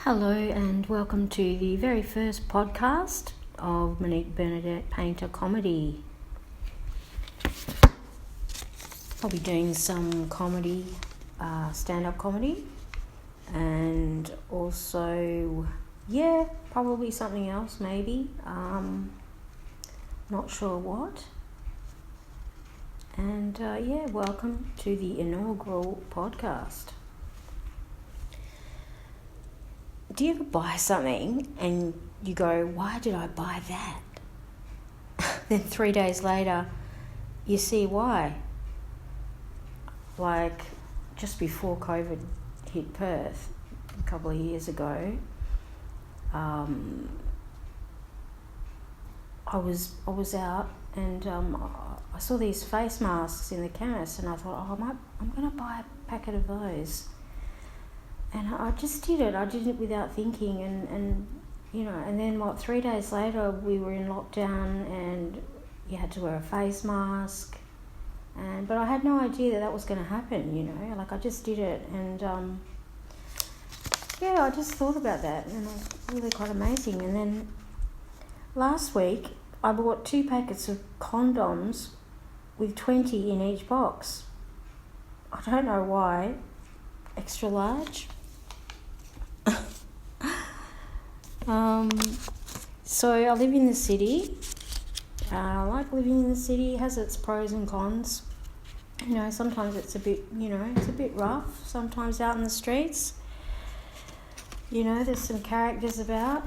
Hello and welcome to the very first podcast of Monique, Bernadette Painter Comedy. I'll be doing some comedy, stand-up comedy, and also, probably something else maybe, not sure what. And welcome to the inaugural podcast. Do you ever buy something and you go, why did I buy that? Then 3 days later, you see why. Like, just before COVID hit Perth, a couple of years ago, I was out and I saw these face masks in the chemist, and I thought, I'm going to buy a packet of those. And I just did it. I did it without thinking, and then 3 days later we were in lockdown and you had to wear a face mask, but I had no idea that was going to happen, like I just did it, and I just thought about that, and it was really quite amazing. And then last week I bought 2 packets of condoms with 20 in each box. I don't know why. Extra large. So I live in the city. I like living in the city. It has its pros and cons. Sometimes it's a bit rough. Sometimes out in the streets, there's some characters about.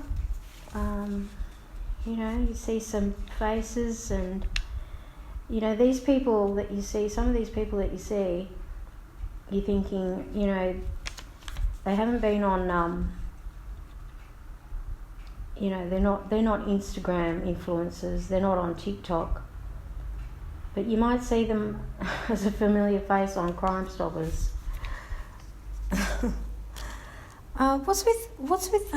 You see some faces, and these people that you see. Some of these people that you see, you're thinking, they haven't been on, they're not Instagram influencers, they're not on TikTok, but you might see them as a familiar face on Crime Stoppers. What's with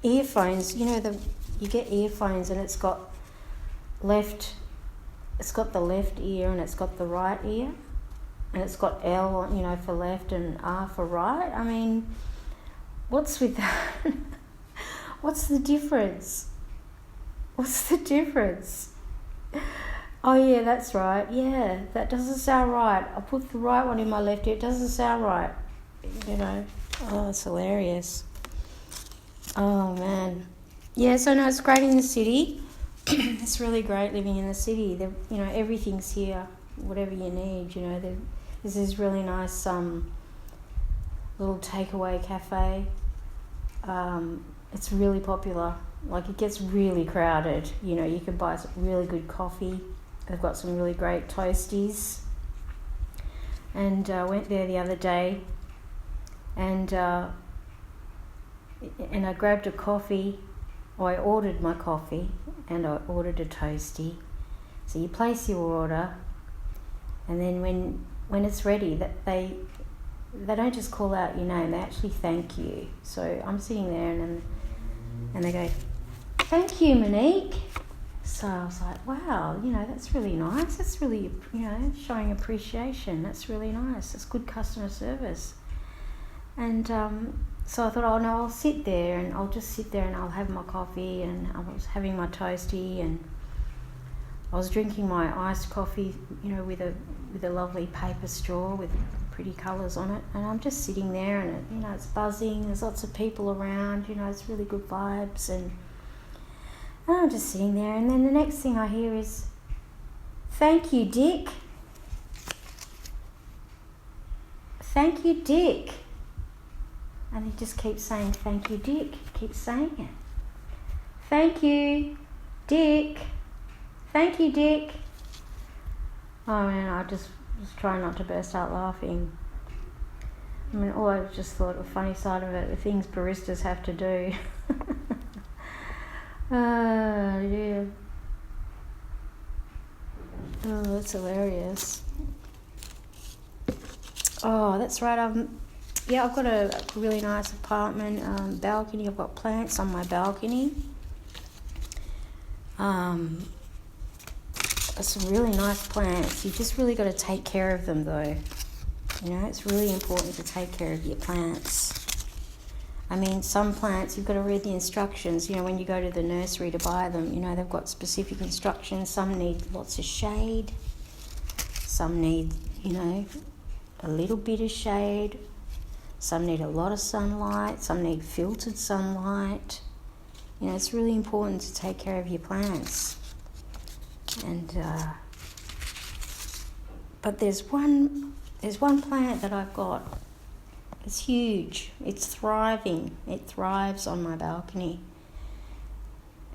earphones? You get earphones and it's got the left ear and it's got the right ear. And it's got L, for left and R for right. I mean, what's with that? What's the difference? Oh, yeah, that's right. Yeah, that doesn't sound right. I put the right one in my left ear. It doesn't sound right. Oh, it's hilarious. Oh, man. Yeah, so no, it's great in the city. It's really great living in the city. Everything's here. Whatever you need, there's this really nice little takeaway cafe. It's really popular. Like, it gets really crowded. You can buy some really good coffee. They've got some really great toasties. And I went there the other day, and I grabbed a coffee. I ordered my coffee, and I ordered a toastie. So you place your order. And then when it's ready, that they don't just call out your name, they actually thank you. So I'm sitting there and they go, "Thank you, Monique." So I was like, wow, that's really nice. That's really, showing appreciation. That's really nice. It's good customer service. And so I thought, oh no, I'll sit there and I'll have my coffee, and I was having my toastie, and I was drinking my iced coffee, with a lovely paper straw with pretty colours on it, and I'm just sitting there, and it's buzzing. There's lots of people around. It's really good vibes, and I'm just sitting there. And then the next thing I hear is, "Thank you, Dick. Thank you, Dick." And he just keeps saying, "Thank you, Dick." Keeps saying it. "Thank you, Dick. Thank you, Dick." Oh man, I just was trying not to burst out laughing. I mean, I just thought the funny side of it, the things baristas have to do. Oh, yeah. Oh, that's hilarious. Oh, that's right. I've got a really nice apartment, balcony. I've got plants on my balcony. Some really nice plants. You just really got to take care of them, though. It's really important to take care of your plants. I mean, some plants, you've got to read the instructions. You know, when you go to the nursery to buy them, you know, they've got specific instructions. Some need lots of shade. Some need, you know, a little bit of shade. Some need a lot of sunlight. Some need filtered sunlight. You know, it's really important to take care of your plants. And but there's one plant that I've got. It's huge. It's thriving. It thrives on my balcony.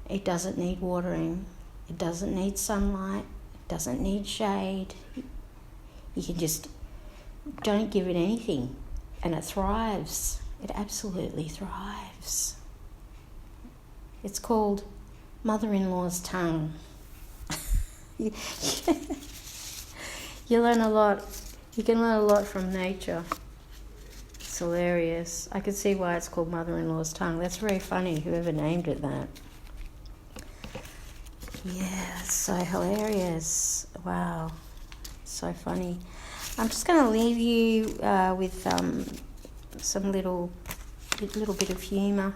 It doesn't need watering. It doesn't need sunlight. It doesn't need shade. You can just don't give it anything, and it thrives. It absolutely thrives. It's called mother-in-law's tongue. You learn a lot. You can learn a lot from nature. It's hilarious. I can see why it's called mother-in-law's tongue. That's very funny, whoever named it that. Yeah, it's so hilarious. Wow, so funny. I'm just going to leave you with some little bit of humour.